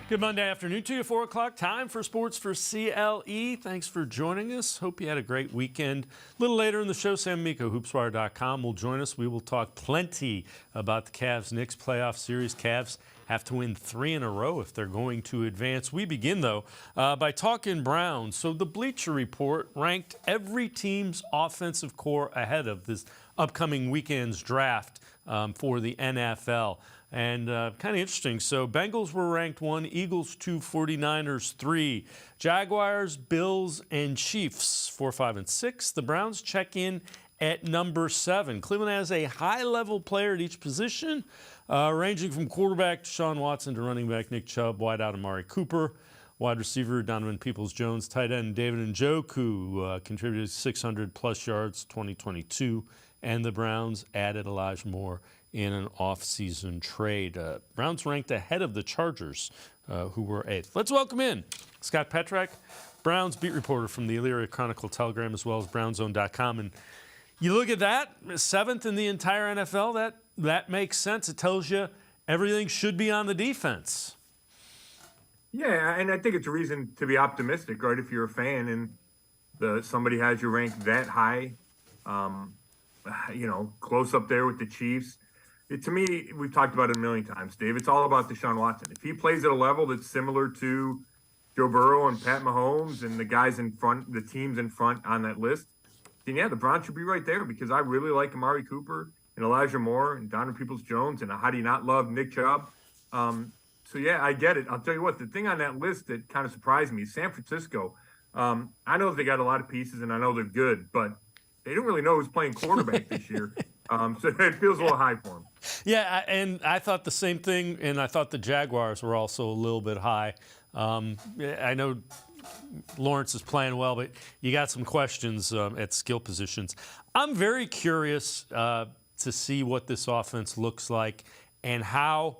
Good Monday afternoon to you, 4 o'clock. Time for Sports4CLE. Thanks for joining us. Hope you had a great weekend. A little later in the show, Sam Amico, hoopswire.com, will join us. We will talk plenty about the Cavs-Knicks playoff series. Cavs have to win 3 in a row if they're going to advance. We begin, though, by talking Browns. So the Bleacher Report ranked every team's offensive core ahead of this upcoming weekend's draft for the NFL. And kind of interesting. So Bengals were ranked 1, Eagles 2, 49ers 3, Jaguars, Bills, and Chiefs 4, 5, and 6. The Browns check in at number 7. Cleveland has a high-level player at each position, ranging from quarterback Deshaun Watson to running back Nick Chubb, wideout Amari Cooper, wide receiver Donovan Peoples-Jones, tight end David Njoku contributed 600-plus yards 2022, and the Browns added Elijah Moore in an off-season trade. Browns ranked ahead of the Chargers, who were 8th. Let's welcome in Scott Petrak, Browns beat reporter from the Elyria Chronicle-Telegram, as well as BrownsZone.com. And you look at that, 7th in the entire NFL, that makes sense. It tells you everything should be on the defense. Yeah, and I think it's a reason to be optimistic, right? If you're a fan and somebody has you ranked that high, close up there with the Chiefs. To me, we've talked about it a million times, Dave. It's all about Deshaun Watson. If he plays at a level that's similar to Joe Burrow and Pat Mahomes and the guys in front, the teams in front on that list, then yeah, the Browns should be right there because I really like Amari Cooper and Elijah Moore and Donovan Peoples-Jones, and how do you not love Nick Chubb? So yeah, I get it. I'll tell you what, the thing on that list that kind of surprised me is San Francisco. I know they got a lot of pieces and I know they're good, but they don't really know who's playing quarterback this year. So it feels a little high for them. Yeah, and I thought the same thing, and I thought the Jaguars were also a little bit high. I know Lawrence is playing well, but you got some questions at skill positions. I'm very curious to see what this offense looks like and how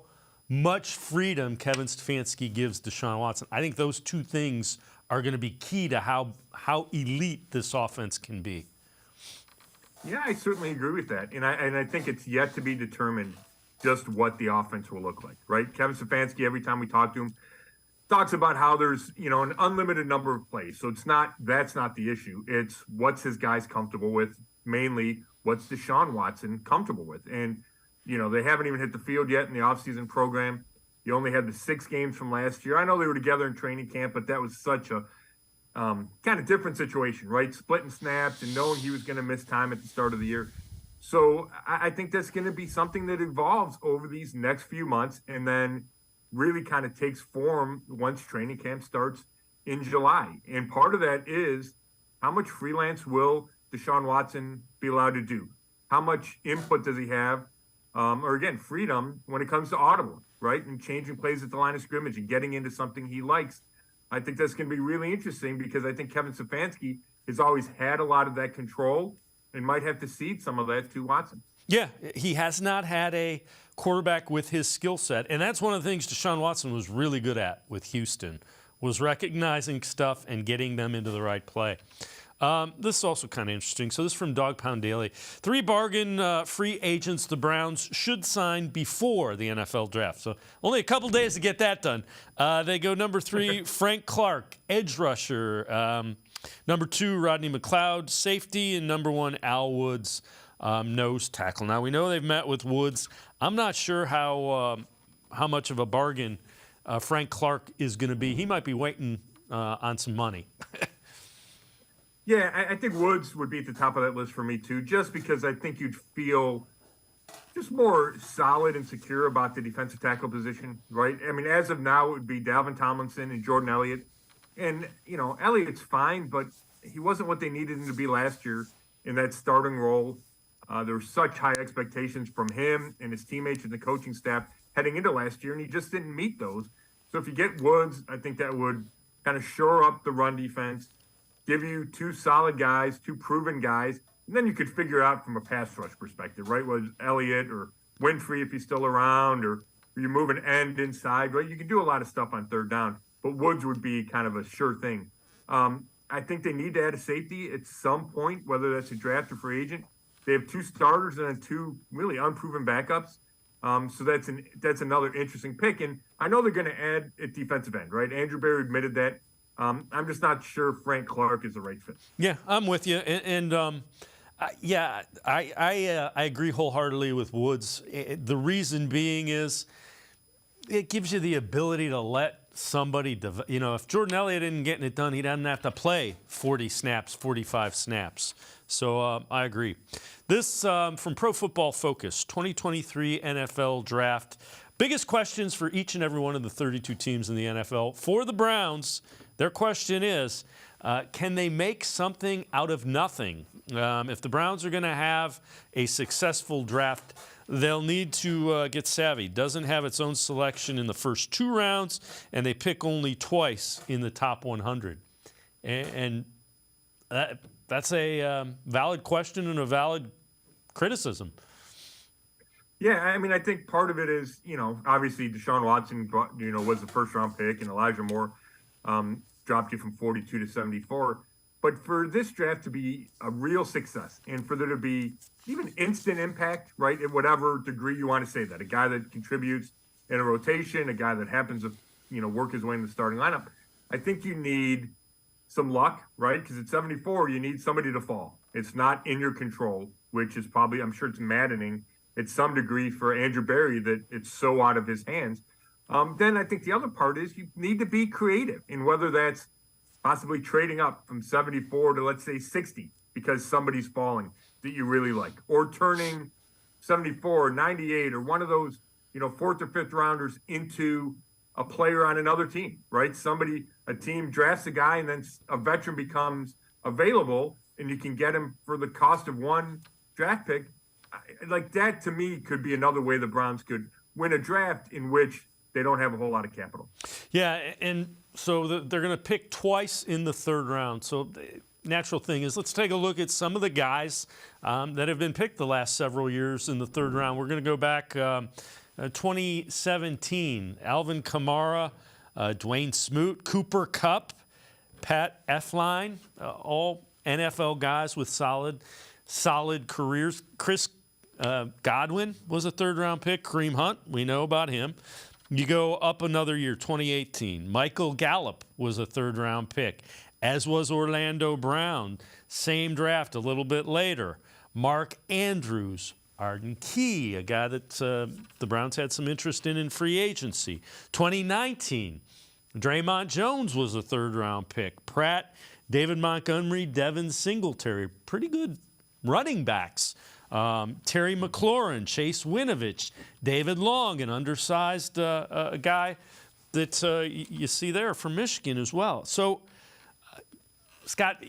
much freedom Kevin Stefanski gives Deshaun Watson. I think those two things are going to be key to how elite this offense can be. Yeah, I certainly agree with that. And I think it's yet to be determined just what the offense will look like, right? Kevin Stefanski, every time we talk to him, talks about how there's, an unlimited number of plays. So that's not the issue. It's what's his guys comfortable with, mainly what's Deshaun Watson comfortable with. And, they haven't even hit the field yet in the offseason program. You only had the 6 games from last year. I know they were together in training camp, but that was such a kind of different situation, right? Splitting snaps and knowing he was going to miss time at the start of the year. So I think that's going to be something that evolves over these next few months and then really kind of takes form once training camp starts in July. And part of that is how much freelance will Deshaun Watson be allowed to do? How much input does he have? Or again, freedom when it comes to audible, right? And changing plays at the line of scrimmage and getting into something he likes. I think that's going to be really interesting because I think Kevin Stefanski has always had a lot of that control and might have to cede some of that to Watson. Yeah, he has not had a quarterback with his skill set, and that's one of the things Deshaun Watson was really good at with Houston, was recognizing stuff and getting them into the right play. This is also kind of interesting. So this is from Dog Pound Daily. 3 bargain free agents the Browns should sign before the NFL draft. So only a couple days to get that done. They go number 3, Frank Clark, edge rusher. Number 2, Rodney McLeod, safety. And number 1, Al Woods, nose tackle. Now, we know they've met with Woods. I'm not sure how much of a bargain Frank Clark is going to be. He might be waiting on some money. Yeah, I think Woods would be at the top of that list for me, too, just because I think you'd feel just more solid and secure about the defensive tackle position, right? I mean, as of now, it would be Dalvin Tomlinson and Jordan Elliott. And, Elliott's fine, but he wasn't what they needed him to be last year in that starting role. There were such high expectations from him and his teammates and the coaching staff heading into last year, and he just didn't meet those. So if you get Woods, I think that would kind of shore up the run defense, give you 2 solid guys, 2 proven guys, and then you could figure out from a pass rush perspective, right? Whether it's Elliott or Winfrey if he's still around, or you move an end inside, right? You can do a lot of stuff on third down, but Woods would be kind of a sure thing. I think they need to add a safety at some point, whether that's a draft or free agent. They have 2 starters and then 2 really unproven backups. So that's another interesting pick. And I know they're going to add at defensive end, right? Andrew Berry admitted that. I'm just not sure Frank Clark is the right fit. Yeah, I'm with you. I agree wholeheartedly with Woods. The reason being is it gives you the ability to let somebody, if Jordan Elliott isn't getting it done, he doesn't have to play 40 snaps, 45 snaps. So I agree. This from Pro Football Focus, 2023 NFL Draft. Biggest questions for each and every one of the 32 teams in the NFL. For the Browns, their question is, can they make something out of nothing? If the Browns are going to have a successful draft, they'll need to get savvy. Doesn't have its own selection in the first 2 rounds, and they pick only twice in the top 100. And that's a valid question and a valid criticism. Yeah, I mean, I think part of it is, obviously Deshaun Watson, was the first-round pick, and Elijah Moore dropped you from 42 to 74. But for this draft to be a real success and for there to be even instant impact, right, at whatever degree you want to say that, a guy that contributes in a rotation, a guy that happens to, work his way in the starting lineup, I think you need some luck, right? Because at 74, you need somebody to fall. It's not in your control, which is probably, I'm sure it's maddening at some degree for Andrew Berry that it's so out of his hands. Then I think the other part is you need to be creative in whether that's possibly trading up from 74 to, let's say, 60 because somebody's falling that you really like, or turning 74 or 98 or one of those, 4th or 5th rounders into a player on another team, right? A team drafts a guy and then a veteran becomes available and you can get him for the cost of one draft pick. Like that, to me, could be another way the Browns could win a draft in which they don't have a whole lot of capital. Yeah, and so they're going to pick twice in the 3rd round. So the natural thing is let's take a look at some of the guys that have been picked the last several years in the 3rd round. We're going to go back 2017, Alvin Kamara, Dwayne Smoot, Cooper Kupp, Pat Elflein, all NFL guys with solid careers. Chris Godwin was a 3rd-round pick. Kareem Hunt, we know about him. You go up another year, 2018. Michael Gallup was a 3rd-round pick, as was Orlando Brown. Same draft a little bit later. Mark Andrews, Arden Key, a guy that the Browns had some interest in free agency. 2019, Draymond Jones was a 3rd-round pick. Pratt, David Montgomery, Devin Singletary, pretty good running backs. Terry McLaurin, Chase Winovich, David Long, an undersized guy that you see there from Michigan as well. So, Scott,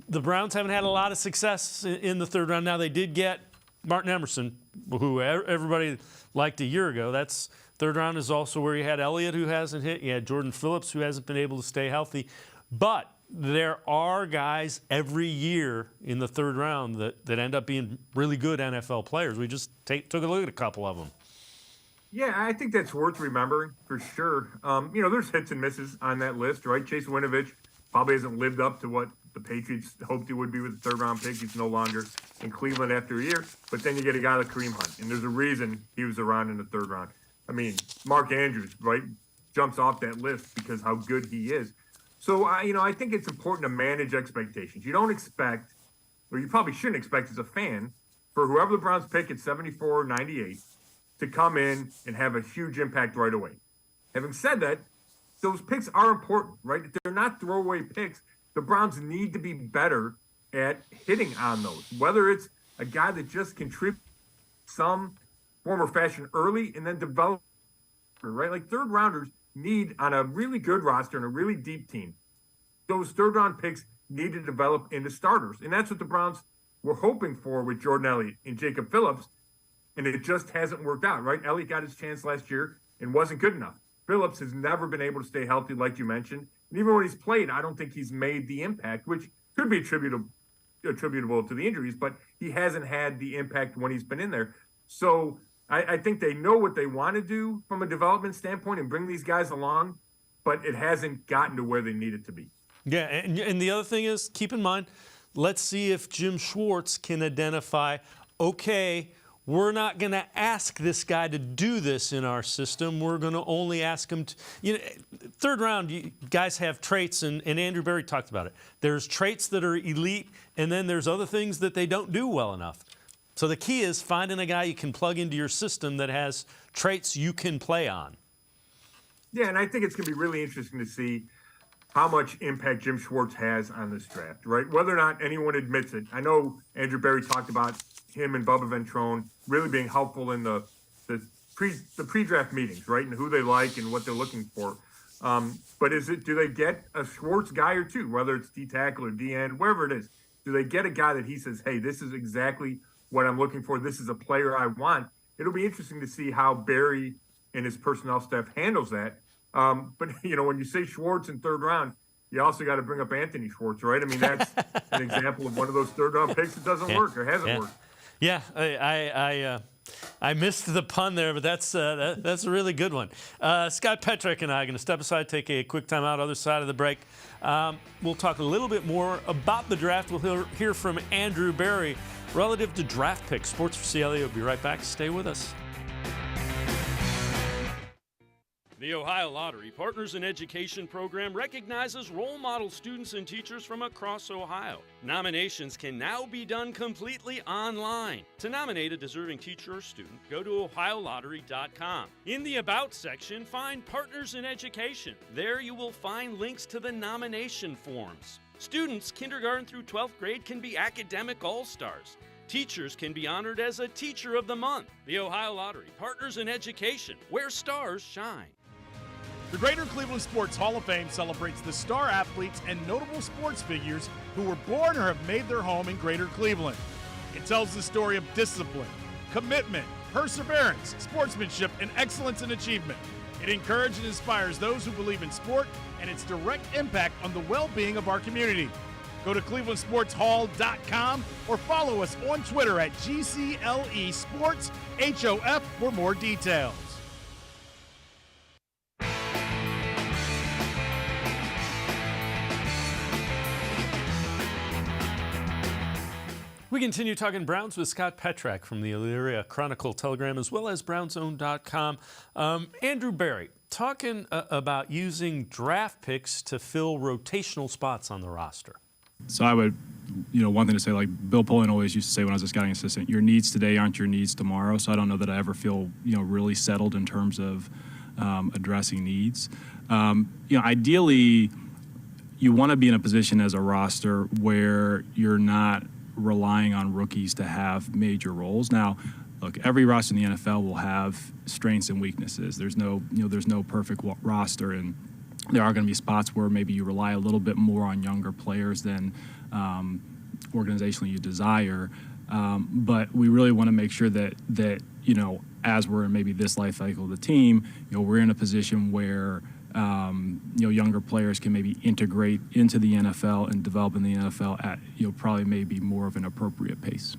the Browns haven't had a lot of success in the 3rd round. Now, they did get Martin Emerson, who everybody liked a year ago. That's 3rd round is also where you had Elliott, who hasn't hit. You had Jordan Phillips, who hasn't been able to stay healthy. But there are guys every year in the 3rd round that end up being really good NFL players. We just took a look at a couple of them. Yeah, I think that's worth remembering for sure. There's hits and misses on that list, right? Chase Winovich probably hasn't lived up to what the Patriots hoped he would be with the 3rd-round pick. He's no longer in Cleveland after a year. But then you get a guy like Kareem Hunt, and there's a reason he was around in the 3rd round. I mean, Mark Andrews, right, jumps off that list because how good he is. So, I think it's important to manage expectations. You don't expect, or you probably shouldn't expect as a fan, for whoever the Browns pick at 74 or 98 to come in and have a huge impact right away. Having said that, those picks are important, right? They're not throwaway picks. The Browns need to be better at hitting on those, whether it's a guy that just contributes some form or fashion early and then develop, right? Like 3rd rounders need on a really good roster and a really deep team. Those 3rd-round picks need to develop into starters. And that's what the Browns were hoping for with Jordan Elliott and Jacob Phillips. And it just hasn't worked out, right? Elliott got his chance last year and wasn't good enough. Phillips has never been able to stay healthy, like you mentioned. And even when he's played, I don't think he's made the impact, which could be attributable to the injuries, but he hasn't had the impact when he's been in there. So I think they know what they want to do from a development standpoint and bring these guys along, but it hasn't gotten to where they need it to be. Yeah, and the other thing is, keep in mind, let's see if Jim Schwartz can identify, okay, we're not going to ask this guy to do this in our system. We're going to only ask him to, third round, guys have traits, and Andrew Berry talked about it. There's traits that are elite, and then there's other things that they don't do well enough. So the key is finding a guy you can plug into your system that has traits you can play on. Yeah, and I think it's going to be really interesting to see how much impact Jim Schwartz has on this draft, right? Whether or not anyone admits it. I know Andrew Berry talked about him and Bubba Ventrone really being helpful in the pre-draft meetings, right? And who they like and what they're looking for. But do they get a Schwartz guy or two, whether it's D-tackle or D-end, wherever it is? Do they get a guy that he says, hey, this is exactly what I'm looking for. This is a player I want. It'll be interesting to see how Berry and his personnel staff handles that. But, when you say Schwartz in third round, you also got to bring up Anthony Schwartz, right? I mean, that's an example of one of those third-round picks that doesn't work or hasn't worked. Yeah, I missed the pun there, but that's a really good one. Scott Petrak and I are going to step aside, take a quick time out, other side of the break. We'll talk a little bit more about the draft. We'll hear from Andrew Berry relative to draft picks. Sports for CLE will be right back. Stay with us. The Ohio Lottery Partners in Education program recognizes role model students and teachers from across Ohio. Nominations can now be done completely online. To nominate a deserving teacher or student, go to ohiolottery.com. In the About section, find Partners in Education. There you will find links to the nomination forms. Students, kindergarten through 12th grade, can be academic all-stars. Teachers can be honored as a Teacher of the Month. The Ohio Lottery Partners in Education, where stars shine. The Greater Cleveland Sports Hall of Fame celebrates the star athletes and notable sports figures who were born or have made their home in Greater Cleveland. It tells the story of discipline, commitment, perseverance, sportsmanship, and excellence in achievement. It encourages and inspires those who believe in sport and its direct impact on the well-being of our community. Go to clevelandsportshall.com or follow us on Twitter at GCLE Sports HOF for more details. We continue talking Browns with Scott Petrak from the Elyria Chronicle Telegram as well as BrownsZone.com. Andrew Berry, talking about using draft picks to fill rotational spots on the roster. So I would, one thing to say, like Bill Pullen always used to say when I was a scouting assistant, your needs today aren't your needs tomorrow. So I don't know that I ever feel, really settled in terms of addressing needs. Ideally, you want to be in a position as a roster where you're not relying on rookies to have major roles. Now, look, every roster in the NFL will have strengths and weaknesses. There's no perfect roster, and there are going to be spots where maybe you rely a little bit more on younger players than organizationally you desire. But we really want to make sure that as we're in maybe this life cycle of the team, we're in a position where younger players can maybe integrate into the NFL and develop in the NFL at probably maybe more of an appropriate pace.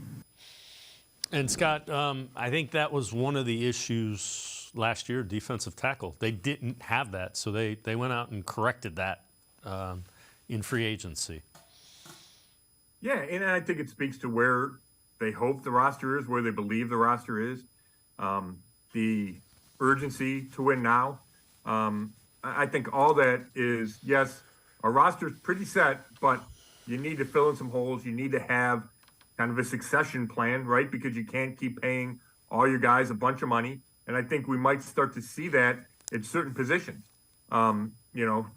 And Scott, I think that was one of the issues last year, defensive tackle. They didn't have that, so they went out and corrected that in free agency. Yeah, and I think it speaks to where they hope the roster is, where they believe the roster is, the urgency to win now. I think all that is, yes, our roster's pretty set, but you need to fill in some holes. You need to have kind of a succession plan, right? Because you can't keep paying all your guys a bunch of money. And I think we might start to see that at certain positions. Talk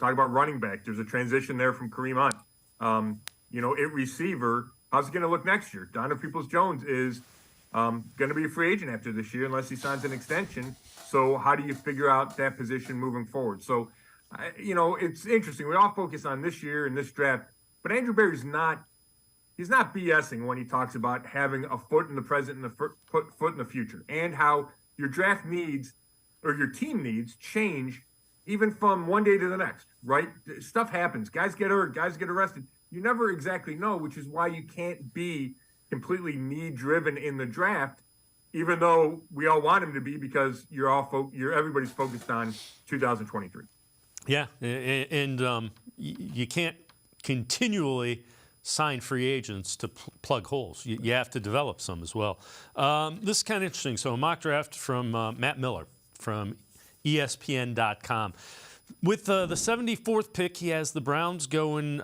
about running back. There's a transition there from Kareem Hunt. At receiver, how's it going to look next year? Donovan Peoples-Jones is going to be a free agent after this year unless he signs an extension. So how do you figure out that position moving forward? So, it's interesting. We all focus on this year and this draft, but Andrew Berry's he's not BSing when he talks about having a foot in the present and a foot in the future, and how your draft needs or your team needs change even from one day to the next, right? Stuff happens. Guys get hurt. Guys get arrested. You never exactly know, which is why you can't be completely need-driven in the draft, even though we all want him to be, because everybody's focused on 2023. Yeah, and you can't continually sign free agents to plug holes. You have to develop some as well. This is kind of interesting. So a mock draft from Matt Miller from ESPN.com. With the 74th pick, he has the Browns going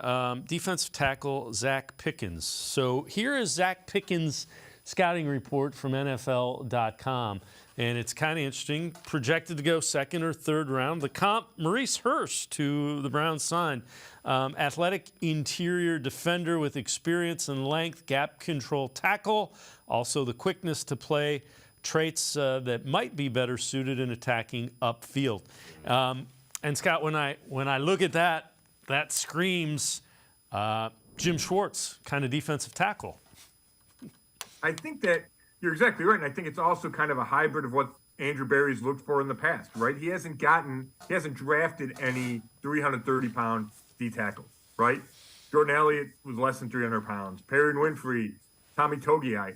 defensive tackle Zach Pickens. So here is Zach Pickens' scouting report from NFL.com. And it's kind of interesting. Projected to go second or third round. The comp, Maurice Hurst, to the Browns signed. Athletic interior defender with experience and length, gap control tackle. Also the quickness to play, traits that might be better suited in attacking upfield. And Scott, when I look at that, that screams Jim Schwartz, kind of defensive tackle. I think that you're exactly right, and I think it's also kind of a hybrid of what Andrew Berry's looked for in the past, right? He hasn't drafted any 330-pound D tackles, right? Jordan Elliott was less than 300 pounds. Perry and Winfrey, Tommy Togiai,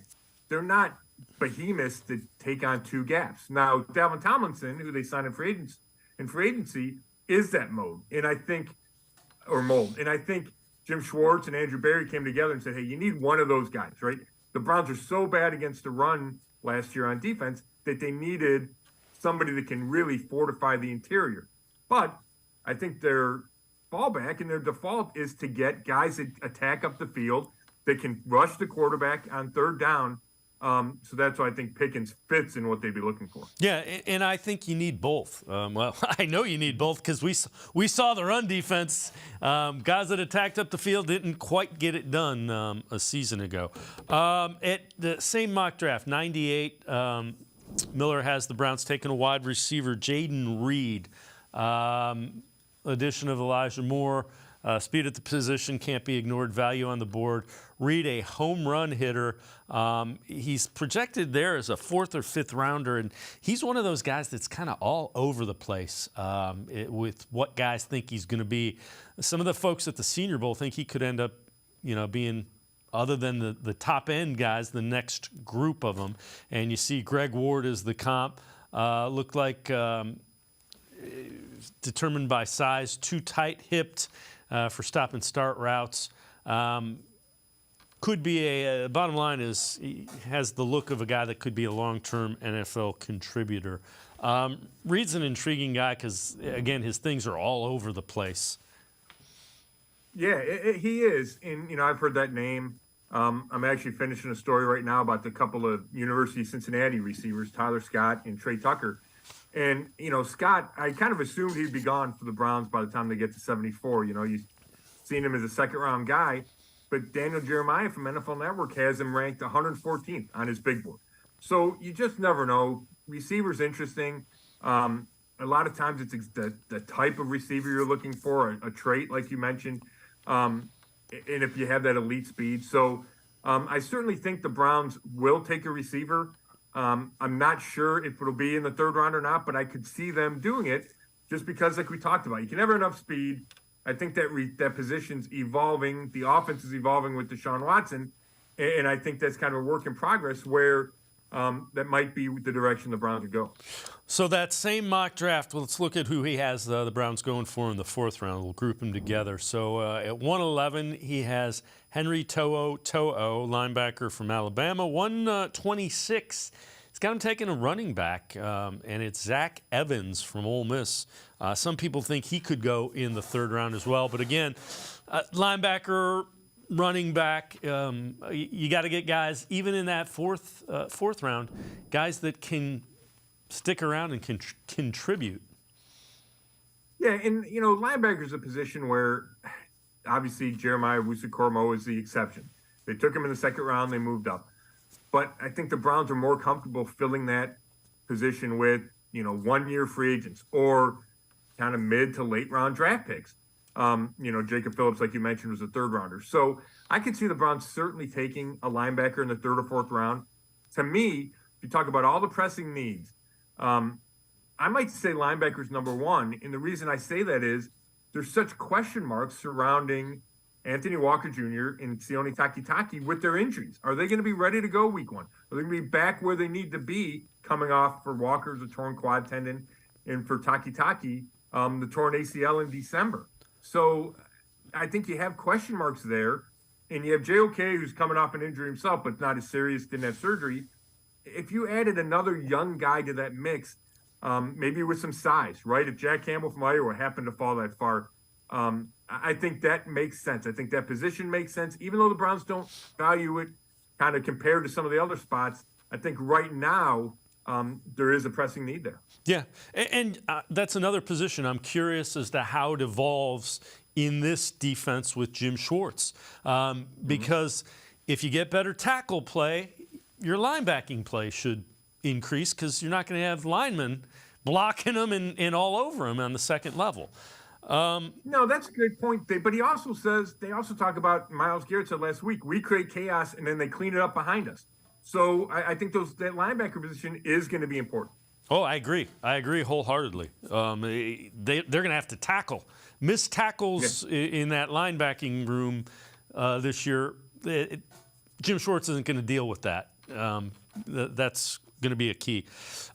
they're not behemoths to take on two gaps. Now, Dalvin Tomlinson, who they signed in free agency, is that mold, and I think Jim Schwartz and Andrew Berry came together and said, hey, you need one of those guys, right? The Browns are so bad against the run last year on defense that they needed somebody that can really fortify the interior. But I think their fallback and their default is to get guys that attack up the field, that can rush the quarterback on third down. So that's why I think Pickens fits in what they'd be looking for. Yeah, and I think you need both. Well, I know you need both because we saw the run defense. Guys that attacked up the field didn't quite get it done a season ago. At the same mock draft, 98, Miller has the Browns taking a wide receiver, Jaden Reed. Addition of Elijah Moore. Speed at the position can't be ignored. Value on the board. Reed, a home run hitter. He's projected there as a fourth or fifth rounder, and he's one of those guys that's kind of all over the place with what guys think he's going to be. Some of the folks at the Senior Bowl think he could end up, being, other than the top end guys, the next group of them. And you see Greg Ward as the comp. Looked like determined by size, too tight-hipped. For stop and start routes. Could be bottom line is he has the look of a guy that could be a long-term NFL contributor. Reed's an intriguing guy because, again, his things are all over the place. Yeah, he is. And, I've heard that name. I'm actually finishing a story right now about the couple of University of Cincinnati receivers, Tyler Scott and Trey Tucker. And, Scott, I kind of assumed he'd be gone for the Browns by the time they get to 74. You've seen him as a second-round guy. But Daniel Jeremiah from NFL Network has him ranked 114th on his big board. So you just never know. Receiver's interesting. A lot of times it's the type of receiver you're looking for, a trait like you mentioned, and if you have that elite speed. So I certainly think the Browns will take a receiver. I'm not sure if it'll be in the third round or not, but I could see them doing it just because, like we talked about, you can never have enough speed. I think that position's evolving. The offense is evolving with Deshaun Watson, and I think that's kind of a work in progress where that might be the direction the Browns would go. So that same mock draft, let's look at who he has the Browns going for in the fourth round. We'll group them together. So at 111, he has Henry To'o, linebacker from Alabama. 126, he's got him taking a running back, and it's Zach Evans from Ole Miss. Some people think he could go in the third round as well. But again, linebacker, running back, you got to get guys, even in that fourth round, guys that can stick around and can contribute. Yeah, and, linebacker is a position where obviously Jeremiah Owusu-Koramoah is the exception. They took him in the second round, they moved up. But I think the Browns are more comfortable filling that position with, 1-year free agents or kind of mid to late round draft picks. Jacob Phillips, like you mentioned, was a third rounder. So I could see the Browns certainly taking a linebacker in the third or fourth round. To me, if you talk about all the pressing needs, I might say linebacker's number one. And the reason I say that is there's such question marks surrounding Anthony Walker Jr. and Sione Takitaki with their injuries. Are they going to be ready to go week one? Are they going to be back where they need to be coming off for Walker's a torn quad tendon and for Takitaki, the torn ACL in December? So I think you have question marks there. and you have JOK who's coming off an injury himself, but not as serious, didn't have surgery. If you added another young guy to that mix, maybe with some size, right? If Jack Campbell from Iowa happened to fall that far, I think that makes sense. I think that position makes sense, even though the Browns don't value it kind of compared to some of the other spots. I think right now there is a pressing need there. Yeah, and that's another position. I'm curious as to how it evolves in this defense with Jim Schwartz, because if you get better tackle play, your linebacking play should increase because you're not going to have linemen blocking them and all over them on the second level. No, that's a good point. But he also says, they also talk about, Myles Garrett said last week, we create chaos and then they clean it up behind us. So I think that linebacker position is going to be important. Oh, I agree. I agree wholeheartedly. They're going to have to tackle. Missed tackles in that linebacking room this year. Jim Schwartz isn't going to deal with that. That's going to be a key.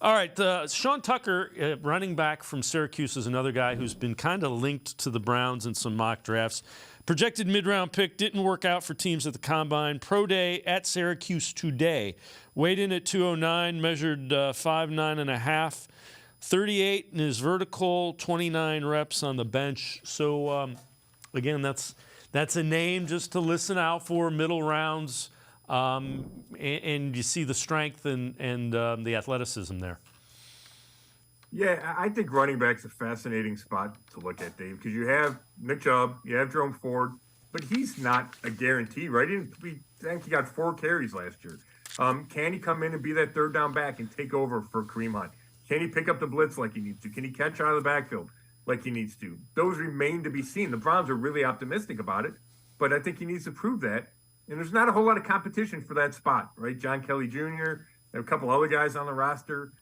All right, Sean Tucker, running back from Syracuse, is another guy who's been kind of linked to the Browns in some mock drafts. Projected mid-round pick, didn't work out for teams at the Combine. Pro day at Syracuse today. Weighed in at 209, measured 5'9.5", 38 in his vertical, 29 reps on the bench. So, again, that's a name just to listen out for, middle rounds. And you see the strength and the athleticism there. Yeah, I think running back's a fascinating spot to look at, Dave, because you have Nick Chubb, you have Jerome Ford, but he's not a guarantee, right? I think he got 4 carries last year. Can he come in and be that third down back and take over for Kareem Hunt? Can he pick up the blitz like he needs to? Can he catch out of the backfield like he needs to? Those remain to be seen. The Browns are really optimistic about it, but I think he needs to prove that. And there's not a whole lot of competition for that spot, right? John Kelly Jr., a couple other guys on the roster.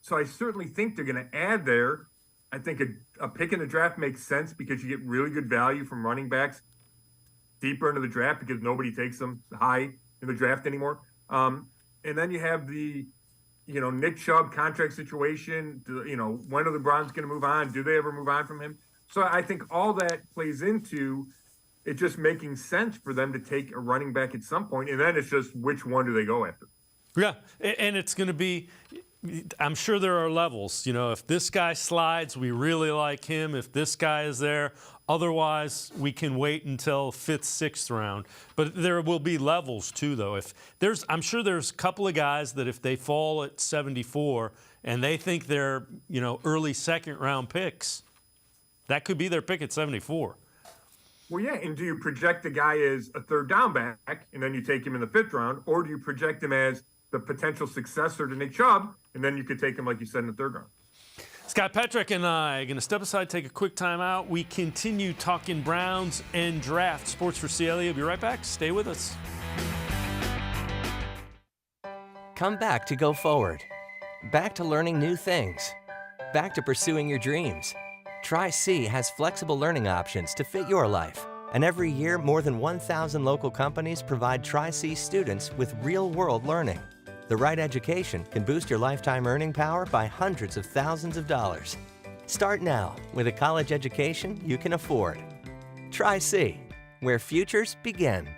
So I certainly think they're going to add there. I think a pick in the draft makes sense because you get really good value from running backs deeper into the draft because nobody takes them high in the draft anymore. And then you have the, Nick Chubb contract situation. When are the Browns going to move on? Do they ever move on from him? So I think all that plays into it just making sense for them to take a running back at some point. And then it's just which one do they go after? Yeah, and it's going to be, I'm sure there are levels. If this guy slides, we really like him. If this guy is there, otherwise we can wait until 5th, 6th round. But there will be levels too, though. I'm sure there's a couple of guys that if they fall at 74 and they think they're, early 2nd round picks, that could be their pick at 74. Well, yeah, and do you project the guy as a third down back and then you take him in the 5th round, or do you project him as the potential successor to Nick Chubb, and then you could take him, like you said, in the 3rd round? Scott Petrick and I are going to step aside, take a quick time out. We continue talking Browns and draft. Sports4CLE will be right back. Stay with us. Come back to go forward. Back to learning new things. Back to pursuing your dreams. Tri-C has flexible learning options to fit your life. And every year, more than 1,000 local companies provide Tri-C students with real-world learning. The right education can boost your lifetime earning power by hundreds of thousands of dollars. Start now with a college education you can afford. Tri-C, where futures begin.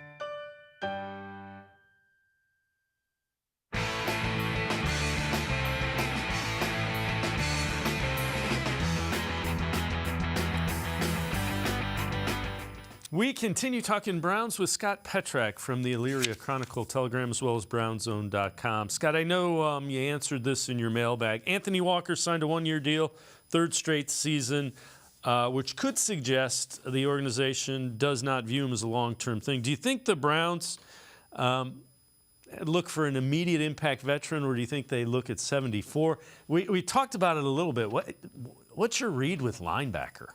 We continue talking Browns with Scott Petrick from the Elyria Chronicle Telegram as well as BrownZone.com. Scott, I know you answered this in your mailbag. Anthony Walker signed a 1-year deal, 3rd straight season, which could suggest the organization does not view him as a long-term thing. Do you think the Browns look for an immediate impact veteran, or do you think they look at 74? We talked about it a little bit. What's your read with linebacker?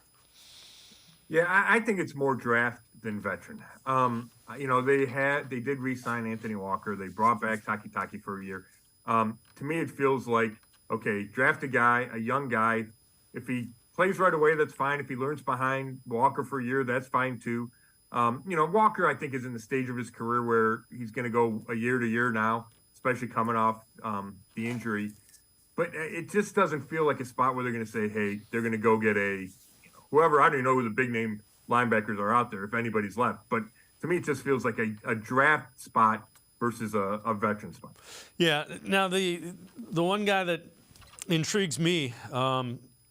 Yeah, I think it's more draft than veteran. They did re-sign Anthony Walker. They brought back Taki for a year. To me, it feels like, okay, draft a guy, a young guy. If he plays right away, that's fine. If he learns behind Walker for a year, that's fine too. Walker, I think, is in the stage of his career where he's going to go a year to year now, especially coming off the injury. But it just doesn't feel like a spot where they're going to say, hey, they're going to go get whoever. I don't even know who the big name linebackers are out there, if anybody's left. But to me, it just feels like a draft spot versus a veteran spot. Yeah. Now, the one guy that intrigues me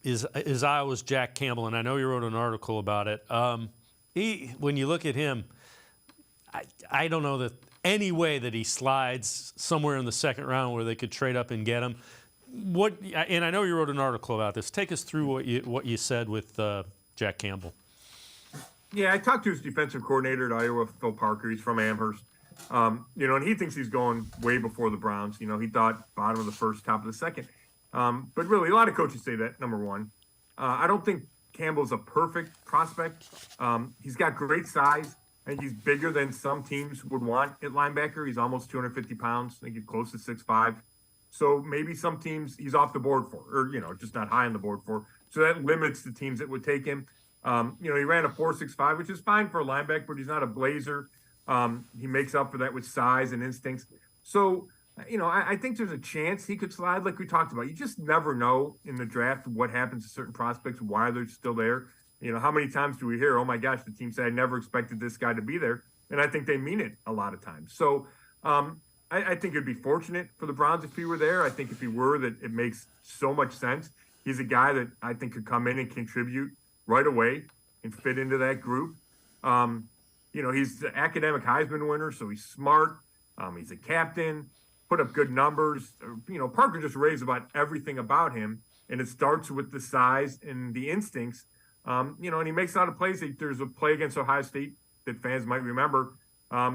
is Iowa's Jack Campbell, and I know you wrote an article about it. When you look at him, I don't know that any way that he slides somewhere in the second round where they could trade up and get him. And I know you wrote an article about this. Take us through what you said with Jack Campbell. Yeah, I talked to his defensive coordinator at Iowa, Phil Parker. He's from Amherst. And he thinks he's going way before the Browns. He thought bottom of the first, top of the second. But really, a lot of coaches say that, number one. I don't think Campbell's a perfect prospect. He's got great size. I think he's bigger than some teams would want at linebacker. He's almost 250 pounds. I think he's close to 6'5". So maybe some teams he's off the board for, or, just not high on the board for. So that limits the teams that would take him. He ran a 4.65, which is fine for a linebacker, but he's not a blazer. He makes up for that with size and instincts. So, I think there's a chance he could slide like we talked about. You just never know in the draft what happens to certain prospects, why they're still there. How many times do we hear, oh, my gosh, the team said I never expected this guy to be there. And I think they mean it a lot of times. So I think it'd be fortunate for the Browns if he were there. I think if he were, that it makes so much sense. He's a guy that I think could come in and contribute right away and fit into that group. He's the academic Heisman winner, so he's smart. He's a captain, put up good numbers. Parker just raised about everything about him, and it starts with the size and the instincts. And he makes a lot of plays. There's a play against Ohio State that fans might remember.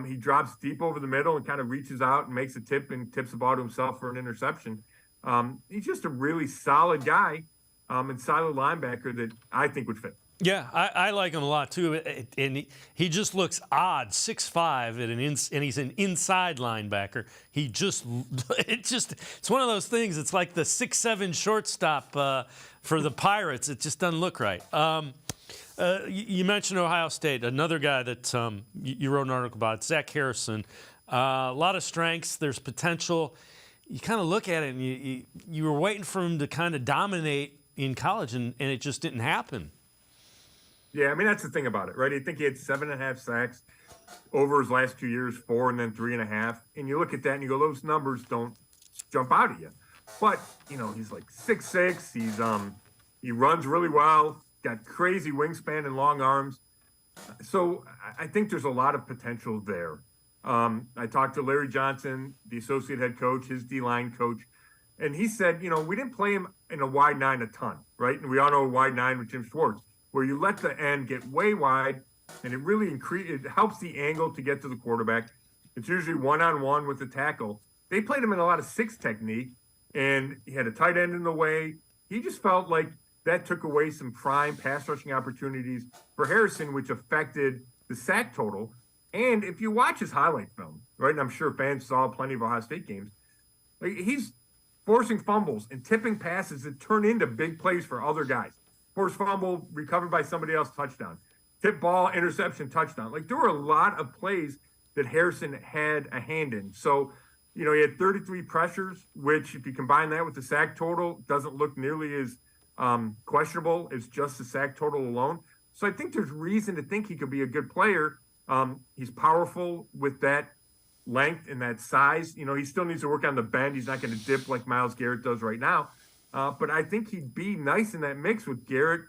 He drops deep over the middle and kind of reaches out and makes a tip and tips the ball to himself for an interception. He's just a really solid guy and solid linebacker that I think would fit. Yeah, I like him a lot too, and he just looks odd, 6'5", and he's an inside linebacker. It's one of those things. It's like the 6'7" shortstop for the Pirates. It just doesn't look right. You mentioned Ohio State, another guy that you wrote an article about, Zach Harrison. A lot of strengths. There's potential. You kind of look at it, and you were waiting for him to kind of dominate in college, and it just didn't happen. Yeah, I mean, that's the thing about it, right? I think he had 7.5 sacks over his last 2 years, 4 and then 3.5. And you look at that and you go, those numbers don't jump out at you. But, he's like 6'6". He runs really well, got crazy wingspan and long arms. So I think there's a lot of potential there. I talked to Larry Johnson, the associate head coach, his D-line coach, and he said, we didn't play him in a wide 9 a ton, right? And we all know a wide 9 with Jim Schwartz, where you let the end get way wide, and it really it helps the angle to get to the quarterback. It's usually one-on-one with the tackle. They played him in a lot of 6 technique, and he had a tight end in the way. He just felt like that took away some prime pass rushing opportunities for Harrison, which affected the sack total. And if you watch his highlight film, right, and I'm sure fans saw plenty of Ohio State games, he's forcing fumbles and tipping passes that turn into big plays for other guys. Forced fumble, recovered by somebody else, touchdown. Tip ball, interception, touchdown. There were a lot of plays that Harrison had a hand in. So, he had 33 pressures, which if you combine that with the sack total, doesn't look nearly as questionable as just the sack total alone. So I think there's reason to think he could be a good player. He's powerful with that length and that size. He still needs to work on the bend. He's not going to dip like Myles Garrett does right now. But I think he'd be nice in that mix with Garrett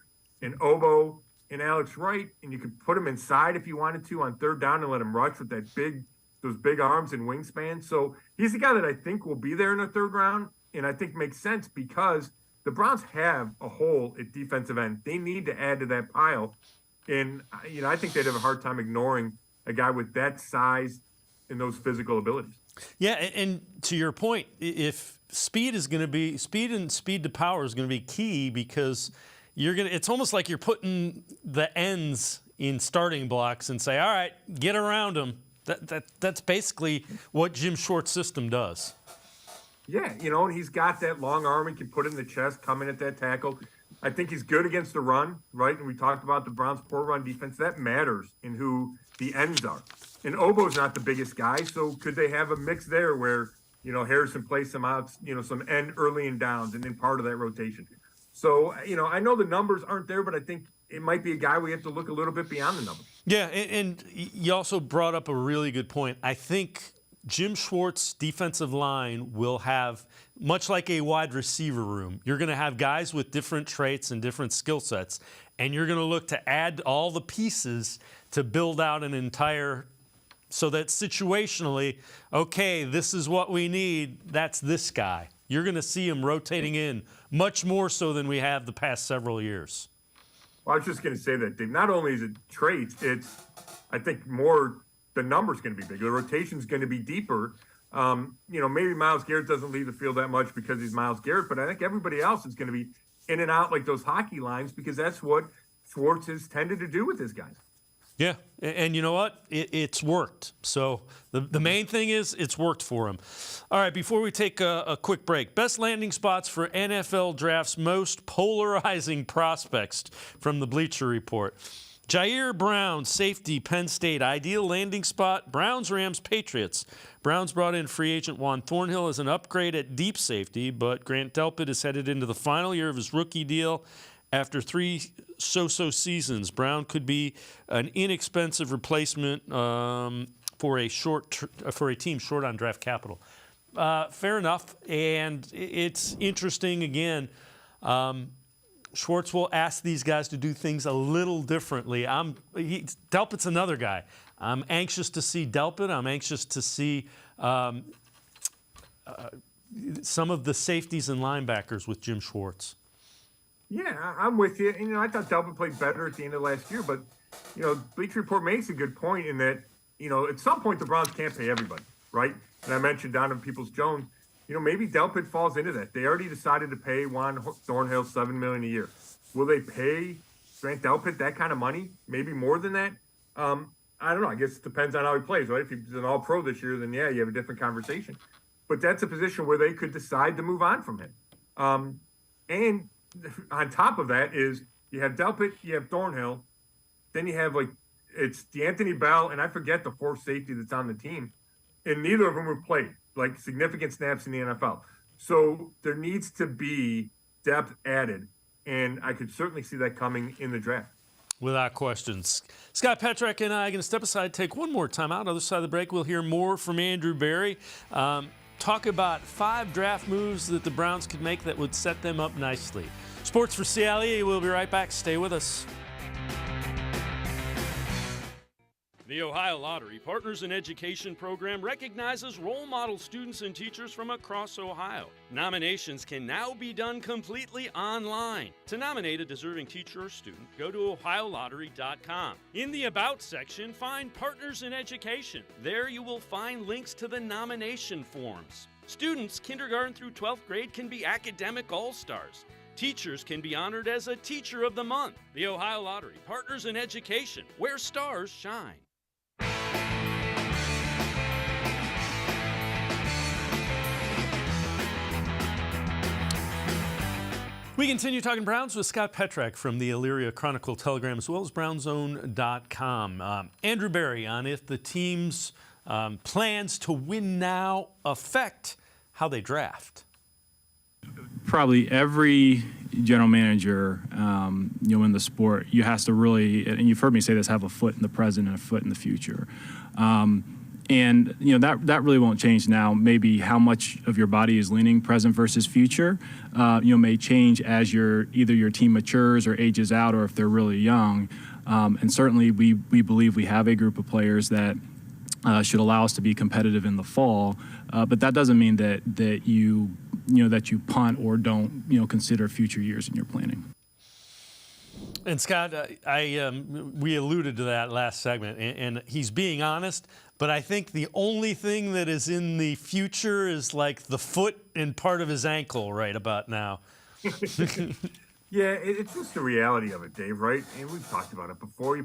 and Obo and Alex Wright, and you could put him inside if you wanted to on third down and let him rush with those big arms and wingspan. So he's a guy that I think will be there in the third round, and I think makes sense because the Browns have a hole at defensive end. They need to add to that pile, and I think they'd have a hard time ignoring a guy with that size and those physical abilities. Yeah, and to your point, if speed and speed to power is going to be key because it's almost like you're putting the ends in starting blocks and say, all right, get around them. That's basically what Jim Schwartz's system does. Yeah, and he's got that long arm. He can put it in the chest, come in at that tackle. I think he's good against the run, right? And we talked about the Browns' poor run defense. That matters in who the ends are. And Obo's not the biggest guy, so could they have a mix there where, Harrison plays some outs, some end early and downs and then part of that rotation. So, I know the numbers aren't there, but I think it might be a guy we have to look a little bit beyond the numbers. Yeah, and you also brought up a really good point. I think Jim Schwartz's defensive line will have, much like a wide receiver room, you're going to have guys with different traits and different skill sets, and you're going to look to add all the pieces to build out an entire, so that situationally, okay, this is what we need, that's this guy. You're going to see him rotating in much more so than we have the past several years. Well, I was just going to say that, Dave. Not only is it traits, it's, I think, more the number's going to be bigger. The rotation's going to be deeper. Maybe Myles Garrett doesn't leave the field that much because he's Myles Garrett, but I think everybody else is going to be in and out like those hockey lines because that's what Schwartz has tended to do with his guys. Yeah, and you know what? It's worked. So the main thing is it's worked for him. All right, before we take a quick break, best landing spots for NFL drafts, most polarizing prospects from the Bleacher Report. Jair Brown, safety, Penn State, ideal landing spot, Browns, Rams, Patriots. Browns brought in free agent Juan Thornhill as an upgrade at deep safety, but Grant Delpit is headed into the final year of his rookie deal. After 3 so-so seasons, Brown could be an inexpensive replacement for a team short on draft capital. Fair enough, and it's interesting again. Schwartz will ask these guys to do things a little differently. Delpit's another guy. I'm anxious to see Delpit. I'm anxious to see some of the safeties and linebackers with Jim Schwartz. Yeah, I'm with you. And, I thought Delpit played better at the end of last year, but, Bleacher Report makes a good point in that, at some point the Browns can't pay everybody, right? And I mentioned Donovan Peoples-Jones. Maybe Delpit falls into that. They already decided to pay Juan Thornhill $7 million a year. Will they pay Grant Delpit that kind of money? Maybe more than that? I don't know. I guess it depends on how he plays, right? If he's an all-pro this year, then, yeah, you have a different conversation. But that's a position where they could decide to move on from him. And on top of that is you have Delpit, you have Thornhill, then you have, it's DeAnthony Bell, and I forget the fourth safety that's on the team, and neither of them have played, significant snaps in the NFL. So there needs to be depth added, and I could certainly see that coming in the draft. Without questions. Scott Petrak and I are going to step aside, take one more time out. Other side of the break, we'll hear more from Andrew Berry. Talk about 5 draft moves that the Browns could make that would set them up nicely. Sports for CLE. We'll be right back. Stay with us. The Ohio Lottery Partners in Education program recognizes role model students and teachers from across Ohio. Nominations can now be done completely online. To nominate a deserving teacher or student, go to ohiolottery.com. In the About section, find Partners in Education. There you will find links to the nomination forms. Students kindergarten through 12th grade can be academic all-stars. Teachers can be honored as a Teacher of the Month. The Ohio Lottery Partners in Education, where stars shine. We continue talking Browns with Scott Petrak from the Elyria Chronicle Telegram as well as BrownZone.com. Andrew Berry on if the team's plans to win now affect how they draft. Probably every general manager, in the sport, you has to really, and you've heard me say this, have a foot in the present and a foot in the future. And that really won't change now. Maybe how much of your body is leaning present versus future, may change as either your team matures or ages out, or if they're really young. And certainly we believe we have a group of players that should allow us to be competitive in the fall. But that doesn't mean that you punt or don't consider future years in your planning. And Scott, we alluded to that last segment, and he's being honest. But I think the only thing that is in the future is the foot and part of his ankle right about now. Yeah, it's just the reality of it, Dave, right? And we've talked about it before. You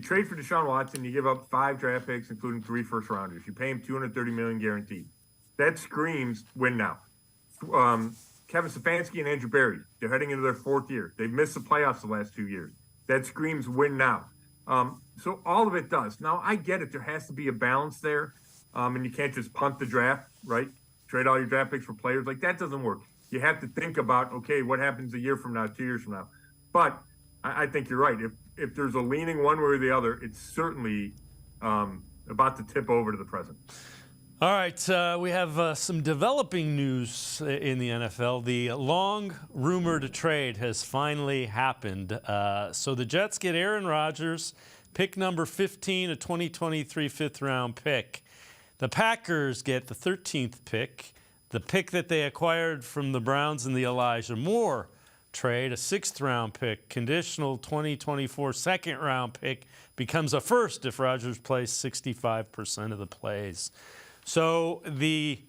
trade for Deshaun Watson, you give up 5 draft picks, including 3 first-rounders. You pay him $230 million guaranteed. That screams win now. Kevin Stefanski and Andrew Berry, they're heading into their 4th year. They've missed the playoffs the last 2 years. That screams win now. So all of it does. Now, I get it. There has to be a balance there, and you can't just punt the draft, right? Trade all your draft picks for players. That doesn't work. You have to think about, okay, what happens a year from now, 2 years from now. But I think you're right. If there's a leaning one way or the other, it's certainly about to tip over to the present. All right, we have some developing news in the NFL. The long rumored trade has finally happened. So the Jets get Aaron Rodgers, pick number 15, a 2023 fifth-round pick. The Packers get the 13th pick, the pick that they acquired from the Browns in the Elijah Moore trade, a sixth-round pick, conditional 2024 second-round pick, becomes a first if Rodgers plays 65% of the plays. So the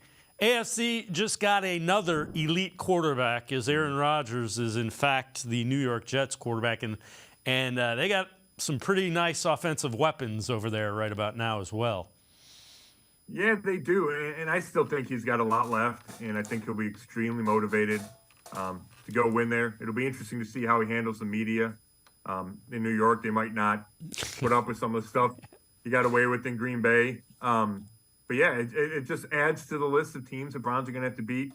AFC just got another elite quarterback, as Aaron Rodgers is, in fact, the New York Jets quarterback. And they got some pretty nice offensive weapons over there right about now as well. Yeah, they do. And I still think he's got a lot left, and I think he'll be extremely motivated to go win there. It'll be interesting to see how he handles the media. In New York, they might not put up with some of the stuff he got away with in Green Bay. But yeah, it just adds to the list of teams the Browns are going to have to beat,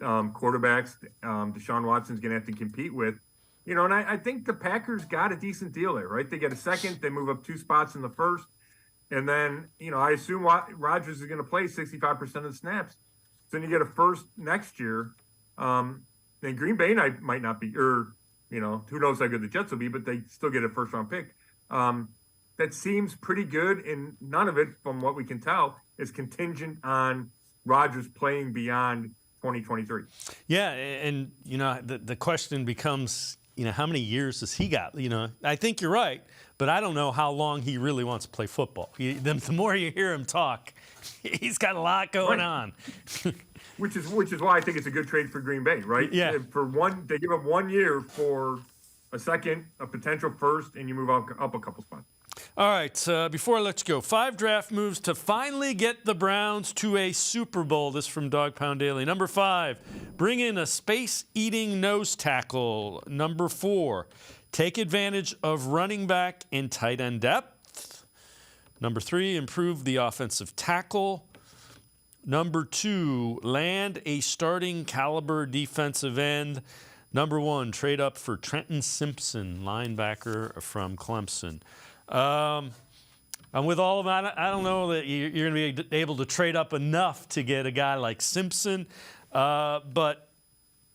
quarterbacks Deshaun Watson's going to have to compete with. You know, and I think the Packers got a decent deal there, right? They get a second, they move up 2 spots in the first. And then, you know, I assume Rodgers is going to play 65% of the snaps. So then you get a first next year. Then Green Bay might not be, or, you know, who knows how good the Jets will be, but they still get a first-round pick. That seems pretty good, and none of it, from what we can tell, is contingent on Rodgers playing beyond 2023. Yeah, and, you know, the question becomes, you know, how many years has he got? You know, I think you're right, but I don't know how long he really wants to play football. The more you hear him talk, he's got a lot going on. Which is why I think it's a good trade for Green Bay, right? Yeah. They give up 1 year for a second, a potential first, and you move up a couple spots. All right, before I let you go, 5 draft moves to finally get the Browns to a Super Bowl. This from Dog Pound Daily. Number 5, bring in a space-eating nose tackle. Number 4, take advantage of running back and tight end depth. Number 3, improve the offensive tackle. Number 2, land a starting caliber defensive end. Number 1, trade up for Trenton Simpson, linebacker from Clemson. And with all of that, I don't know that you're going to be able to trade up enough to get a guy like Simpson. But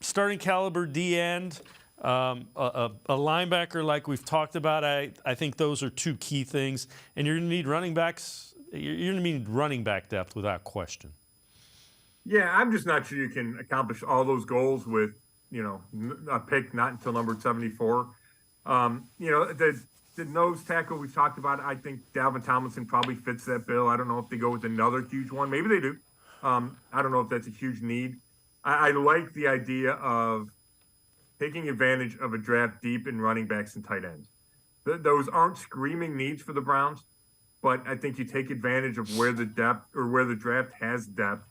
starting caliber D-end, a linebacker like we've talked about, I think those are 2 key things. And you're going to need running backs. You're going to need running back depth without question. Yeah, I'm just not sure you can accomplish all those goals with, you know, a pick not until number 74. You know, the nose tackle we've talked about, I think Dalvin Tomlinson probably fits that bill. I don't know if they go with another huge one. Maybe they do. I don't know if that's a huge need. I like the idea of taking advantage of a draft deep in running backs and tight ends. Those aren't screaming needs for the Browns, but I think you take advantage of where the depth or where the draft has depth.